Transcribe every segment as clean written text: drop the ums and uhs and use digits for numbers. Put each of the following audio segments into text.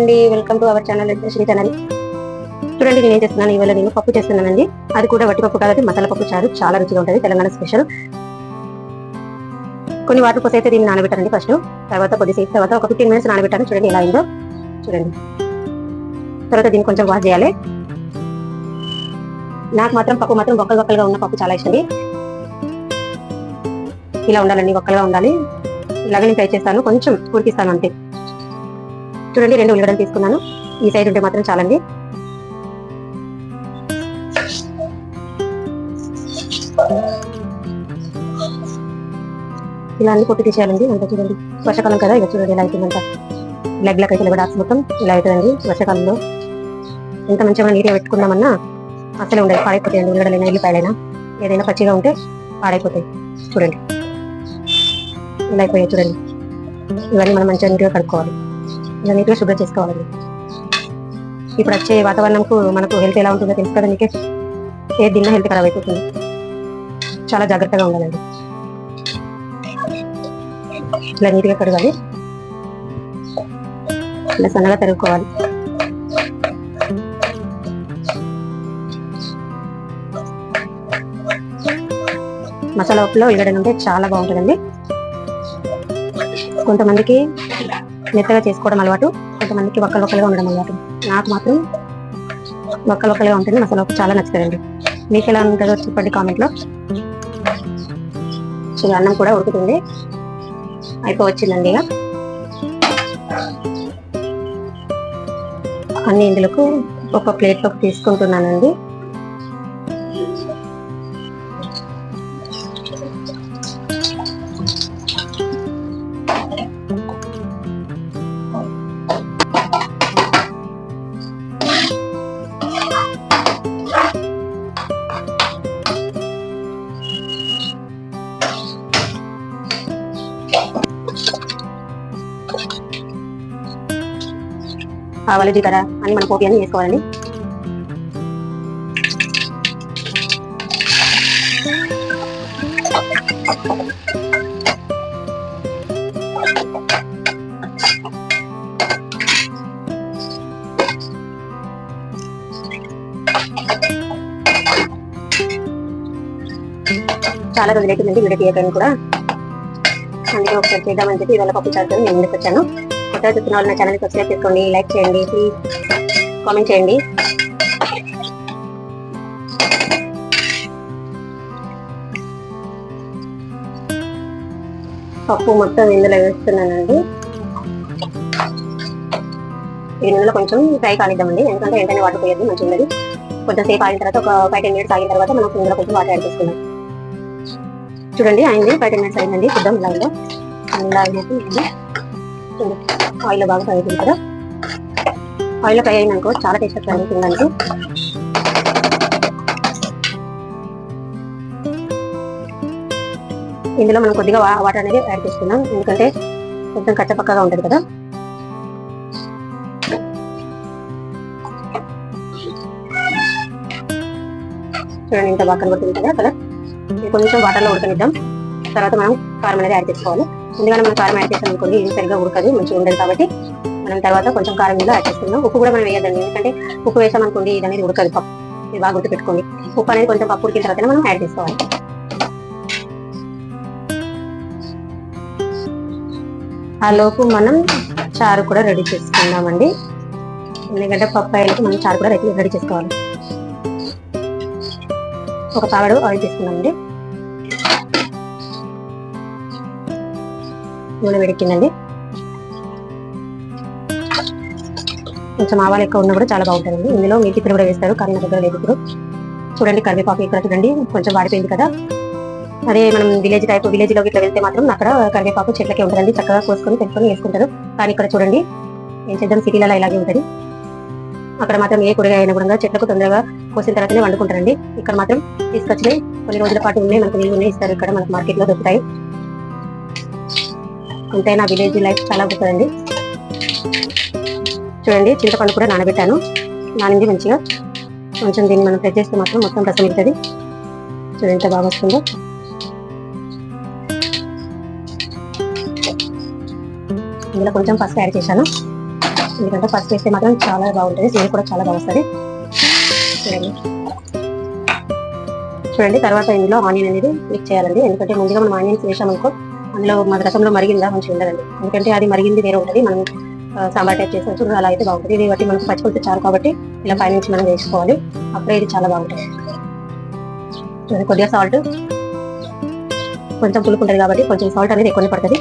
అండి welcome to our channel Shri channel. చూడండి నేను ఏం చేస్తున్నాను, ఇవాళ నేను పప్పు చేస్తున్నానండి. అది కూడా వట్టి పప్పు కాదు, మసాలా పప్పు చారు. చాలా రుచిగా ఉంటుంది, తెలంగాణ స్పెషల్. కొన్ని వాటర్ పోసి అయితే దీన్ని నానబెట్టానండి ఫస్ట్. తర్వాత కొద్దిసేపు తర్వాత ఒక 15 minutes నానబెట్టాను. చూడండి ఎలా అయిందో చూడండి. తర్వాత దీన్ని కొంచెం వాష్ చేయాలి. నాకు మాత్రం పప్పు మాత్రం బొక్కలుగా ఉన్న పప్పు చాలా ఇష్టం. ఇలా ఉండాలండి, ఒక్కలుగా ఉండాలి. ఇలాగే నేను ట్రై చేస్తాను, కొంచెం ఉడికిస్తాను అంతే. చూడండి 2 ఉల్లిగడ్డలు తీసుకున్నాను. ఈ సైడ్ ఉంటే మాత్రం చాలండి. ఇలా అన్ని పొట్టు తీసేయాలండి అంతా. చూడండి వర్షాకాలం కదా, ఇక చూడండి ఎలా అవుతుందంట. బ్లాక్ అయితే డాక్స్ మొత్తం ఇలా అవుతుందండి వర్షాకాలంలో. ఎంత మంచిగా నీట్గా పెట్టుకుందామన్నా అసలే ఉండదు, పాడైపోతాయండి. ఉల్లిగడ్డలైనా ఎల్లిపాయలైనా ఏదైనా పచ్చిగా ఉంటే పాడైపోతాయి. చూడండి ఇలా అయిపోయాయి. చూడండి ఇవన్నీ మనం మంచిగా నీట్గా కడుక్కోవాలి, ఇలా నీట్గా శుభ్రం చేసుకోవాలండి. ఇప్పుడు వచ్చే వాతావరణంకు మనకు హెల్త్ ఎలా ఉంటుందో తెలుసు కదా మీకే. ఏ తిన్నా హెల్త్ ఖరాబ్ అయిపోతుంది, చాలా జాగ్రత్తగా ఉండాలండి. ఇలా నీట్గా కడగాలి, ఇలా సన్నగా తరుగుకోవాలి. మసాలా ఉప్పులో ఉల్లిగడ్డ ఉంటే చాలా బాగుంటుందండి. కొంతమందికి మెత్తగా చేసుకోవడం అలవాటు, కొంతమందికి వక్కలుగా ఉండడం అలవాటు. నాకు మాత్రం వక్కలుగా ఉంటుంది మసాలా ఉప్పు, చాలా నచ్చుతుందండి. మీకు ఎలా ఉంటుందో చెప్పండి కామెంట్లో. సో అన్నం కూడా ఉడుకుతుంది, అయిపోవచ్చిందండి. ఇక అన్ని ఇందులోకి ఒక ప్లేట్లోకి తీసుకుంటున్నానండి. ఆవాలు జీలకర్ర అని మన పోటీ అని వేసుకోవాలండి. చాలా రోజులైతుందండి వీడియో తీయగానే కూడా, అందుకే ఒకసారి చేద్దామని చెప్పి ఇవాళ పప్పు చారుతో నేను ముందుకు వచ్చాను. కొత్తగా చూస్తున్న వాళ్ళు నా ఛానల్ని సబ్స్క్రైబ్ చేసుకోండి, లైక్ చేయండి, ప్లీజ్ కామెంట్ చేయండి. పప్పు మొత్తం ఇందులో వేస్తున్నానండి. ఇందులో కొంచెం ఫ్రై కానిద్దామండి, ఎందుకంటే వెంటనే వాటర్ పోయేది మంచిగా ఉండదు. కొంచెం సేపు ఆగిన తర్వాత ఒక 5-10 minutes ఆగిన తర్వాత మనం ఇందులో కొంచెం వాటర్ యాడ్ చేసుకుందాం. చూడండి అయింది, 5-10 minutes అయిందండి. చూద్దాం ఇలా ఉందో. ఇలా అయినట్టు ఆయిల్లో బాగా ఫ్రై అవుతుంది కదా. ఆయిల్లో ఫ్రై అయినాకో చాలా టేస్ట్ ఫ్రై అవుతుందండి. ఇందులో మనం కొద్దిగా వాటర్ అనేది యాడ్ చేసుకుందాం, ఎందుకంటే కొంచెం కచ్చపక్కగా ఉంటుంది కదా. చూడండి ఇంత బాగా కనబడుతుంది కదా కలర్. కొంచెం వాటర్లో ఉడకనిద్దాం, తర్వాత మనం కారం అనేది యాడ్ చేసుకోవాలి. ముందుగానే మనం కారం యాడ్ చేసాం అనుకోండి, ఇది సరిగ్గా ఉడకదు, మంచిగా ఉండదు. కాబట్టి మనం తర్వాత కొంచెం కారం ఇందులో యాడ్ చేసుకుందాం. ఉప్పు కూడా మనం వేయద్దండి, ఎందుకంటే ఉప్పు వేసామనుకోండి ఇది అనేది ఉడకదు. పప్పు ఇది బాగా గుర్తుపెట్టుకోండి. ఉప్పు అనేది కొంచెం పప్పు ఉడికిన తర్వాత మనం యాడ్ చేసుకోవాలి. ఆ లోపు మనం చారు కూడా రెడీ చేసుకుందామండి, ఎందుకంటే పప్పాయలకి మనం చారు కూడా రెడీ చేసుకోవాలి. ఒక పావడు ఆయిల్ తీసుకున్నామండి. నూనె వేడెక్కిందండి. కొంచెం ఆవాలు ఎక్కువ ఉన్నా కూడా చాలా బాగుంటుందండి. ఇందులో మిర్చి కూడా వేస్తారు, కానీ నా దగ్గర లేదు ఇప్పుడు. చూడండి కరివేపాకు ఇక్కడ చూడండి కొంచెం వాడిపోయింది కదా. అదే మనం విలేజ్లోకి ఇట్లా వెళ్తే మాత్రం అక్కడ కరివేపాకు చెట్లకే ఉంటుందండి, చక్కగా కోసుకొని పెట్టుకొని వేసుకుంటారు. కానీ ఇక్కడ చూడండి ఏం చేద్దాం, సిటీలలో ఇలాగే ఉంటుంది. అక్కడ మాత్రం ఏ కూరగాయ అయినా కూడా చెట్లకు తొందరగా కోసిన తర్వాతనే వండుకుంటారండి. ఇక్కడ మాత్రం తీసుకొచ్చినాయి కొన్ని రోజుల పాటు ఉన్నాయి, మనకు నీళ్ళు ఉన్నాయి ఇస్తారు. ఇక్కడ మనకు మార్కెట్లో దొరుకుతాయి. ఎంతైనా విలేజ్ లైఫ్ చాలా బాగుంటుందండి. చూడండి చింతపండు కూడా నానబెట్టాను, నానింది మంచిగా. కొంచెం దీన్ని మనం ఫ్రై చేస్తే మాత్రం మొత్తం రసం ఉంటుంది. చూడండి ఎంత బాగా వస్తుందో. ఇందులో కొంచెం పసుపు యాడ్ చేశాను. ఎందుకంటే పసుపు వేస్తే మాత్రం చాలా బాగుంటుంది, స్మెల్ కూడా చాలా బాగా వస్తుంది. చూడండి తర్వాత ఇందులో ఆనియన్ అనేది మిక్స్ చేయాలండి. ఎందుకంటే ముందుగా మనం ఆనియన్స్ వేసామనుకో అందులో మన రసంలో మరిగిందా మంచిగా ఉండదండి. ఎందుకంటే అది మరిగింది వేరే ఉంటుంది, మనం సాంబార్ టైప్ చేసి చూడండి అలా అయితే బాగుంటుంది. ఇది బట్టి మనకు పచ్చిపులుసు చారు కాబట్టి ఇలా పైనుంచి మనం వేసుకోవాలి, అప్పుడే ఇది చాలా బాగుంటుంది. చూడండి కొద్దిగా సాల్ట్, కొంచెం పులుపు ఉంటుంది కాబట్టి కొంచెం సాల్ట్ అనేది ఎక్కువనే పడుతుంది.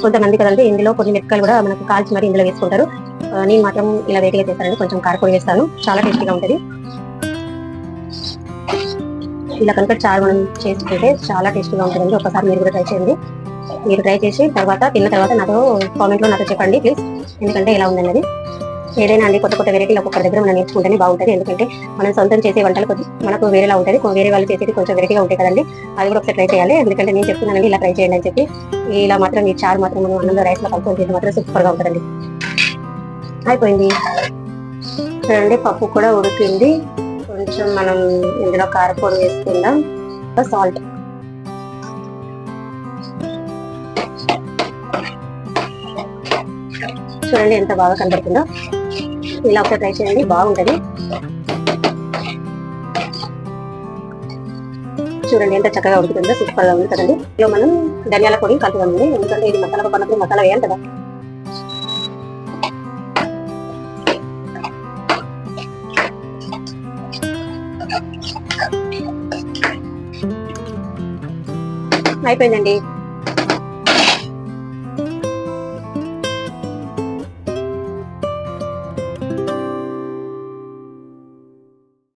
కొంతమంది కదండి ఇందులో కొన్ని మిరపకాయలు కూడా మనకు కాల్చి మరి ఇందులో వేసుకుంటారు. నేను మాత్రం ఇలా వేటిగా చేస్తానండి, కొంచెం కారపొడి వేస్తాను, చాలా టేస్టీగా ఉంటుంది. ఇలా కనుక చారు మనం చేసుకుంటే చాలా టేస్టీగా ఉంటుందండి. ఒకసారి మీరు కూడా ట్రై చేయండి. మీరు ట్రై చేసి తర్వాత తిన్న తర్వాత నాతో కామెంట్లో నాతో చెప్పండి ప్లీజ్, ఎందుకంటే ఎలా ఉందన్నది. ఏదైనా అండి కొత్త కొత్త వెరైటీలు ఒక్కొక్క దగ్గర మనం నేర్చుకుంటేనే బాగుంటుంది. ఎందుకంటే మనం సొంతం చేసే వంటలు మనకు వేరేలా ఉంటుంది, వేరే వాళ్ళు చేసేది కొంచెం వెరైటీగా ఉంటాయి కదండి. అది కూడా ఒకసారి ట్రై చేయాలి. ఎందుకంటే నేను చెప్తున్నానండి ఇలా ట్రై చేయండి అని చెప్పి. ఇలా మాత్రం ఈ చారు మాత్రం మనం అన్నంలో రైస్లో కలుపుకొని చేసి మాత్రం సూపర్గా ఉంటుందండి. అయిపోయింది చూడండి, పప్పు కూడా ఉడికింది. కొంచెం మనం ఇందులో కారపొడి వేసుకుందాం, సాల్ట్. చూడండి ఎంత బాగా కనబడుతుందో. ఇలా ఒకసారి ట్రై చేయండి, బాగుంటుంది. చూడండి ఎంత చక్కగా ఉడుకుతుందో, సూపర్ గా ఉంది కదండి. ఇలా మనం ధనియాల పొడి కలుపుదామండి, ఎందుకంటే ఇది మసాలా పన్నప్పుడు మసాలా వేయాలి కదా. అయిపోయిందండి.